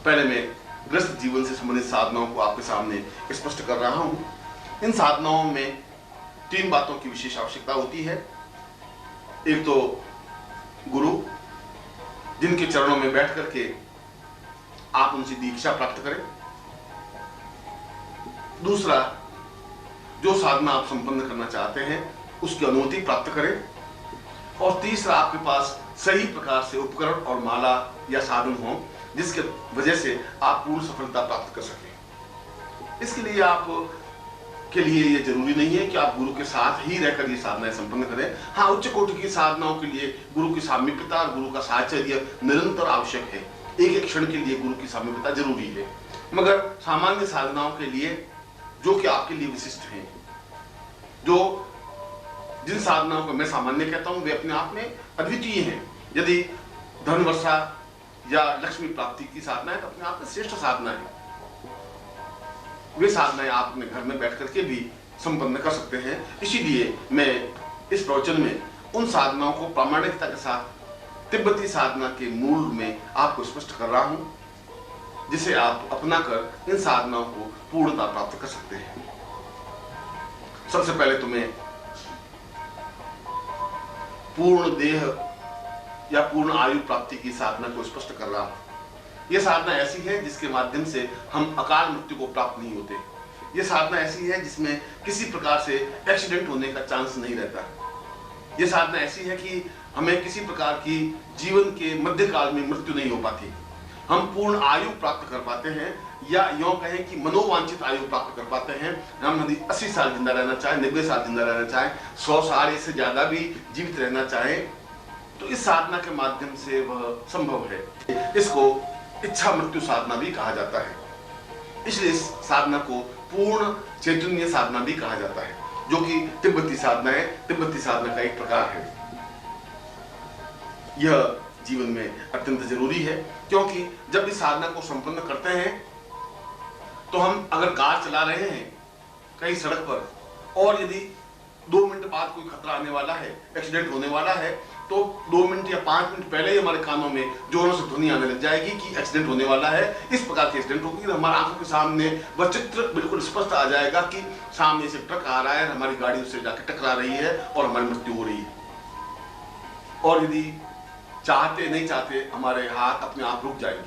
पहले मैं गृहस्थ जीवन से संबंधित साधनाओं को आपके सामने स्पष्ट कर रहा हूं। इन साधनाओं में 3 बातों की विशेष आवश्यकता होती है। एक तो गुरु, जिनके चरणों में बैठ करके आप उनसे दीक्षा प्राप्त करें। दूसरा, जो साधना आप संपन्न करना चाहते हैं उसकी अनुमति प्राप्त करें। और तीसरा, आपके पास सही प्रकार से उपकरण और माला या साधन हो जिसके वजह से आप पूर्ण सफलता प्राप्त कर सकें। इसके लिए आप के लिए यह जरूरी नहीं है कि आप गुरु के साथ ही रहकर ये साधनाएं संपन्न करें। हाँ, उच्च कोटि की साधनाओं के लिए गुरु की सामीप्यता और गुरु का साहचर्य निरंतर आवश्यक है। एक एक क्षण के लिए गुरु की सामीप्यता जरूरी है। मगर सामान्य साधनाओं के लिए, जो कि आपके लिए विशिष्ट हैं, जिन साधनाओं को मैं सामान्य कहता हूं, वे अपने आप में अद्वितीय हैं। यदि धन वर्षा या लक्ष्मी प्राप्ति की साधना है तो अपने आप में श्रेष्ठ साधना है। वे साधनाएं आप अपने घर में बैठ करके भी संपन्न कर सकते हैं। इसीलिए मैं इस प्रवचन में उन साधनाओं को प्रामाणिकता के साथ तिब्बती साधना के मूल में आपको स्पष्ट कर रहा हूं, जिसे आप अपनाकर इन साधनाओं को पूर्णता प्राप्त कर सकते हैं। सबसे पहले तो मैं पूर्ण देह या पूर्ण आयु प्राप्ति की साधना को स्पष्ट कर रहा हूं। यह साधना ऐसी है जिसके माध्यम से हम अकाल मृत्यु को प्राप्त नहीं होते। यह साधना ऐसी है जिसमें किसी प्रकार से एक्सीडेंट होने का चांस नहीं रहता। यह साधना ऐसी है कि हमें किसी प्रकार की जीवन के मध्यकाल में मृत्यु नहीं हो पाती। हम पूर्ण आयु प्राप्त कर पाते हैं, या यूं कहें कि मनोवांछित आयु प्राप्त कर पाते हैं। हम यदि 80 साल जिंदा रहना चाहें, 90 साल जिंदा रहना चाहें, 100 साल इससे ज्यादा भी जीवित रहना चाहें, तो इस साधना के माध्यम से वह संभव है। इसको इच्छा मृत्यु साधना भी कहा जाता है। इसलिए इस साधना को पूर्ण चैतन्य साधना भी कहा जाता है, जो कि तिब्बती साधना है। तिब्बती साधना का एक प्रकार है। यह जीवन में अत्यंत जरूरी है, क्योंकि जब इस साधना को संपन्न करते हैं तो हम अगर कार चला रहे हैं कहीं सड़क पर, और यदि 2 मिनट बाद कोई खतरा आने वाला है, एक्सीडेंट होने वाला है, तो 2 मिनट या 5 मिनट पहले ही हमारे कानों में जोरों से ध्वनि आने लग जाएगी कि एक्सीडेंट होने वाला है। इस प्रकार की एक्सीडेंट होगी, हमारी आंखों के सामने वह चित्र बिल्कुल स्पष्ट आ जाएगा कि सामने से ट्रक आ रहा है, हमारी गाड़ी उससे जाकर टकरा रही है और हमारी मृत्यु हो रही है। और यदि चाहते नहीं चाहते हमारे हाथ अपने आप रुक जाएंगे,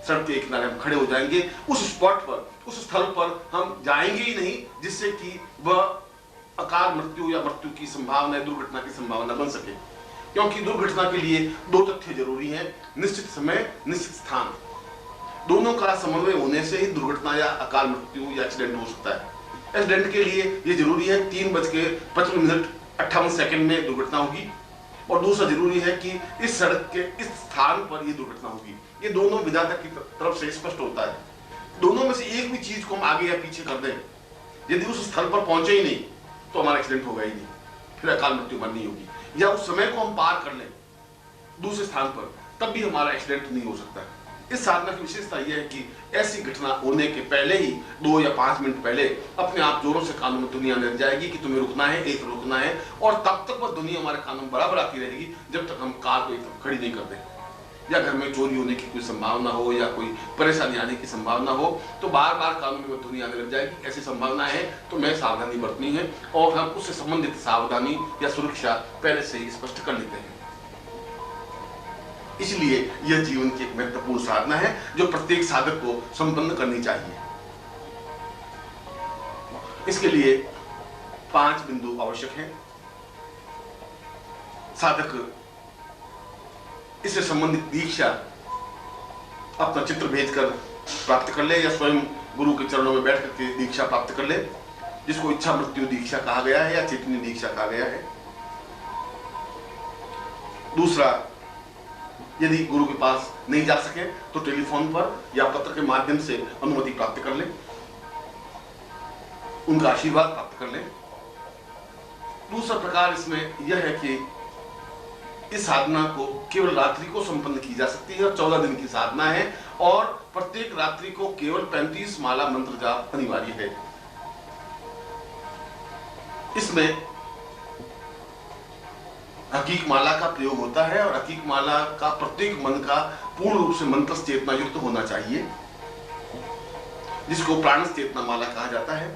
सड़क के किनारे हम खड़े हो जाएंगे। उस स्पॉट पर, उस स्थल पर हम जाएंगे ही नहीं जिससे कि वह अकाल मृत्यु या मृत्यु की संभावना, दुर्घटना की संभावना बन सके। क्योंकि दुर्घटना के लिए 2 तथ्य जरूरी हैं: निश्चित समय, निश्चित स्थान। दोनों का समन्वय होने से ही दुर्घटना या अकाल मृत्यु या एक्सीडेंट हो सकता है। एक्सीडेंट के लिए यह जरूरी है 3:55 में दुर्घटना होगी, और दूसरा जरूरी है कि इस सड़क के इस स्थान पर यह दुर्घटना होगी। ये दोनों विधाता की तरफ से स्पष्ट होता है। दोनों में से एक भी चीज को हम आगे या पीछे कर दें, यदि उस स्थल पर पहुंचे ही नहीं तो हमारा एक्सीडेंट होगा ही नहीं, फिर अकाल मृत्यु बननी होगी। या उस समय को हम पार कर लें दूसरे स्थान पर, तब भी हमारा एक्सीडेंट नहीं हो सकता। इस साधना की विशेषता यह है कि ऐसी घटना होने के पहले ही 2 या 5 मिनट पहले अपने आप जोरों से कानों में ध्वनि आने लग जाएगी कि तुम्हें रुकना है, एक रुकना है, और तब तक वह ध्वनि हमारे कानों में बराबर आती रहेगी जब तक हम कार को एकदम खड़ी नहीं कर दें। या घर में चोरी होने की कोई संभावना हो या कोई परेशानी आने की संभावना हो तो बार बार कानों में ध्वनि आने लग जाएगी। ऐसी संभावना है तो मैं सावधानी बरतनी है, और हम उससे संबंधित सावधानी या सुरक्षा पहले से ही स्पष्ट कर लेते हैं। इसलिए यह जीवन की एक महत्वपूर्ण साधना है जो प्रत्येक साधक को संपन्न करनी चाहिए। इसके लिए 5 बिंदु आवश्यक हैं। साधक इससे संबंधित दीक्षा अपना चित्र भेजकर प्राप्त कर ले, या स्वयं गुरु के चरणों में बैठ करके दीक्षा प्राप्त कर ले, जिसको इच्छा मृत्यु दीक्षा कहा गया है या चैतन्य दीक्षा कहा गया है। दूसरा, यदि गुरु के पास नहीं जा सके तो टेलीफोन पर या पत्र के माध्यम से अनुमति प्राप्त कर ले, उनका आशीर्वाद प्राप्त कर ले। दूसरा प्रकार इसमें यह है कि इस साधना को केवल रात्रि को संपन्न की जा सकती है, और 14 दिन की साधना है, और प्रत्येक रात्रि को केवल 35 माला मंत्र जाप अनिवार्य है। इसमें हकीक माला का प्रयोग होता है, और हकीक माला का प्रत्येक मन का पूर्ण रूप से मंत्र चेतना युक्त होना चाहिए, जिसको प्राण चेतना माला कहा जाता है।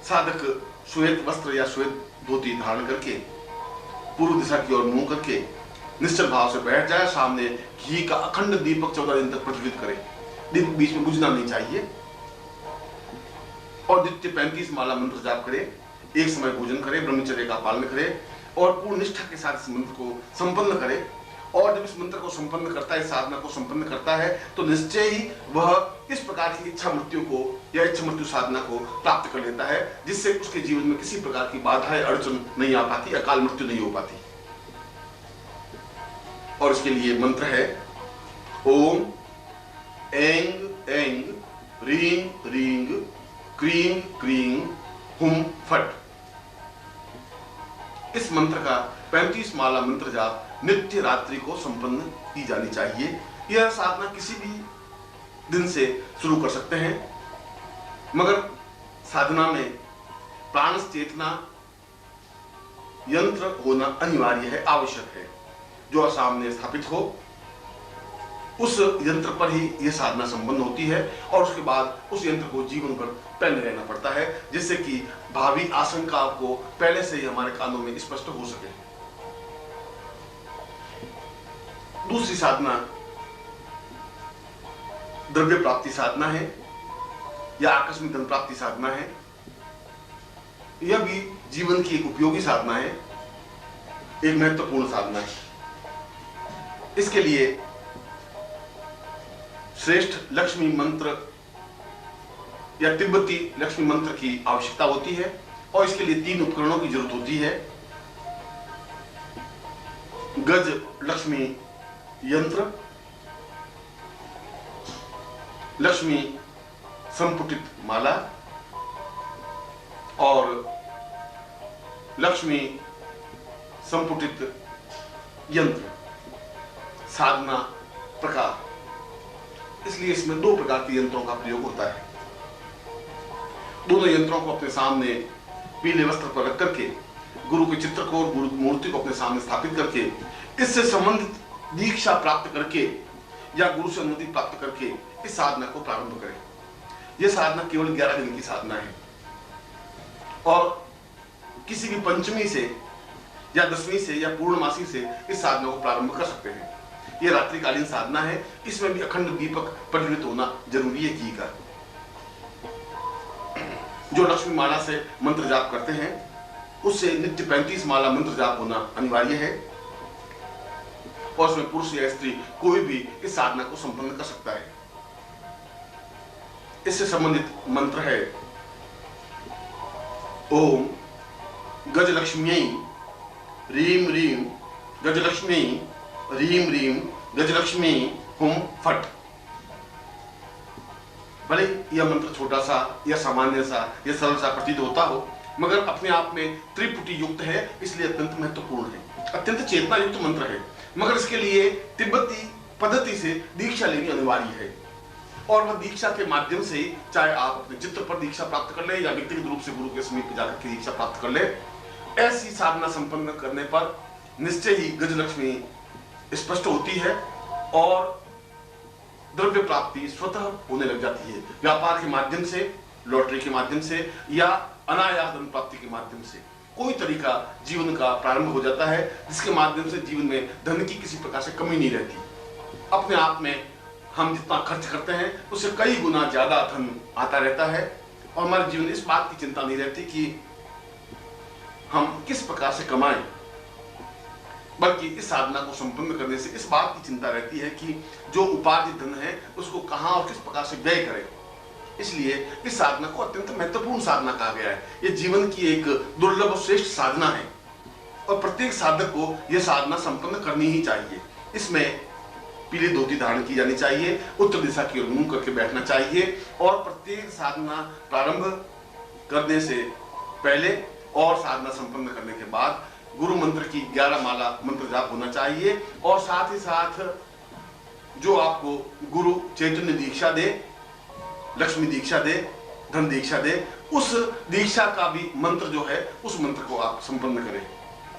साधक श्वेत वस्त्र या श्वेत धोती धारण करके पूर्व दिशा की ओर मुंह करके निश्चल भाव से बैठ जाए। सामने घी का अखंड दीपक 14 दिन तक प्रज्वलित करे, दीप बीच में बुझना नहीं चाहिए। और नित्य 35 माला मंत्र जाप करे, एक समय भोजन करे, ब्रह्मचर्य का पालन करे और पूर्ण निष्ठा के साथ इस मंत्र को संपन्न करे। और जब इस मंत्र को संपन्न करता है, साधना को संपन्न करता है, तो निश्चय ही वह इस प्रकार की इच्छा मृत्यु को या इच्छा मृत्यु साधना को प्राप्त कर लेता है, जिससे उसके जीवन में किसी प्रकार की बाधाएं अड़चन नहीं आ पाती, अकाल मृत्यु नहीं हो पाती। और इसके लिए मंत्र है ओम ऐंग ऐंग रीं रींग क्रीं क्रीं हुम फट। इस मंत्र का 35 माला मंत्र जाप नित्य रात्रि को संपन्न की जानी चाहिए। यह साधना किसी भी दिन से शुरू कर सकते हैं, मगर साधना में प्राण चेतना यंत्र होना अनिवार्य है, आवश्यक है। जो सामने स्थापित हो उस यंत्र पर ही यह साधना संपन्न होती है और उसके बाद उस यंत्र को जीवन भर पहने रहना पड़ता है, जिससे कि भावी आशंका को पहले से ही हमारे कानों में स्पष्ट हो सके। दूसरी साधना द्रव्य प्राप्ति साधना है या आकस्मिक धन प्राप्ति साधना है। यह भी जीवन की एक उपयोगी साधना है, एक महत्वपूर्ण साधना है। इसके लिए श्रेष्ठ लक्ष्मी मंत्र या तिब्बती लक्ष्मी मंत्र की आवश्यकता होती है और इसके लिए 3 उपकरणों की जरूरत होती है। गज लक्ष्मी यंत्र, लक्ष्मी संपुटित माला और लक्ष्मी संपुटित यंत्र। साधना प्रकार, इसलिए इसमें 2 प्रकार के यंत्रों का प्रयोग होता है। दोनों यंत्रों को अपने सामने पीले वस्त्र पर रख करके गुरु के चित्र को और गुरु की मूर्ति को अपने सामने स्थापित करके इससे संबंधित दीक्षा प्राप्त करके या गुरु से अनुमति प्राप्त करके इस साधना को प्रारंभ करें। यह साधना केवल 11 दिन की साधना है और किसी भी पंचमी से या दसवीं से या पूर्णमासी से इस साधना को प्रारंभ कर सकते हैं। यह रात्रिकालीन साधना है, इसमें भी अखंड दीपक प्रज्वलित होना जरूरी है घी का। जो लक्ष्मी माला से मंत्र जाप करते हैं उससे नित्य 35 माला मंत्र जाप होना अनिवार्य है और उसमें पुरुष या स्त्री कोई भी इस साधना को संपन्न कर सकता है। इससे संबंधित मंत्र है ओम गजलक्ष्म्यै रीम रीम गजलक्ष्मी रीम रीम गजलक्ष्मी हुम फट। भले यह मंत्र छोटा सा या सामान्य सा या सरल सा प्रतीत होता हो, मगर अपने आप में त्रिपुटी युक्त है, इसलिए अत्यंत महत्वपूर्ण है, अत्यंत चेतना युक्त मंत्र है। मगर इसके लिए तिब्बती पद्धति से दीक्षा लेनी अनिवार्य है और वह दीक्षा के माध्यम से ही, चाहे आप अपने चित्र पर दीक्षा प्राप्त कर ले या व्यक्तिगत रूप से गुरु के समीप जाकर के दीक्षा प्राप्त कर ले, ऐसी साधना संपन्न करने पर निश्चय ही गजलक्ष्मी स्पष्ट होती है और द्रव्य प्राप्ति स्वतः होने लग जाती है। व्यापार के माध्यम से, लॉटरी के माध्यम से या अनायास धन प्राप्ति के माध्यम से कोई तरीका जीवन का प्रारंभ हो जाता है, जिसके माध्यम से जीवन में धन की किसी प्रकार से कमी नहीं रहती। अपने आप में हम जितना खर्च करते हैं उससे कई गुना ज्यादा धन आता रहता है और हमारे जीवन में इस बात की चिंता नहीं रहती कि हम किस प्रकार से कमाएं, बल्कि इस साधना को संपन्न करने से इस बात की चिंता रहती है कि जो उपार्जित धन है उसको कहां और किस प्रकार से व्यय करें। इसलिए इस साधना को अत्यंत महत्वपूर्ण साधना कहा गया है। यह जीवन की एक दुर्लभ और श्रेष्ठ साधना है और प्रत्येक साधक को यह साधना संपन्न करनी ही चाहिए। इसमें पीली धोती धारण की जानी चाहिए, उत्तर दिशा की ओर मुंह करके बैठना चाहिए और प्रत्येक साधना प्रारंभ करने से पहले और साधना संपन्न करने के बाद गुरु मंत्र की 11 माला मंत्र जाप होना चाहिए और साथ ही साथ जो आपको गुरु चैतन्य दीक्षा दे, लक्ष्मी दीक्षा दे, धन दीक्षा दे, उस दीक्षा का भी मंत्र जो है उस मंत्र को आप संपन्न करें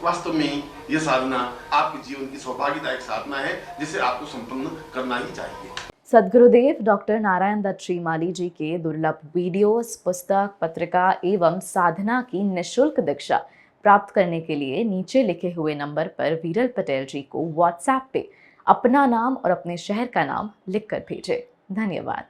वास्तव में यह साधना आपके जीवन की सौभाग्यदायक साधना है, जिसे आपको संपन्न करना ही चाहिए। सद्गुरुदेव डॉक्टर नारायण दत्त श्रीमाली जी के दुर्लभ वीडियोस, पुस्तक, पत्रिका एवं साधना की निःशुल्क दीक्षा प्राप्त करने के लिए नीचे लिखे हुए नंबर पर वीरल पटेल जी को व्हाट्सएप पे अपना नाम और अपने शहर का नाम लिखकर भेजें। धन्यवाद।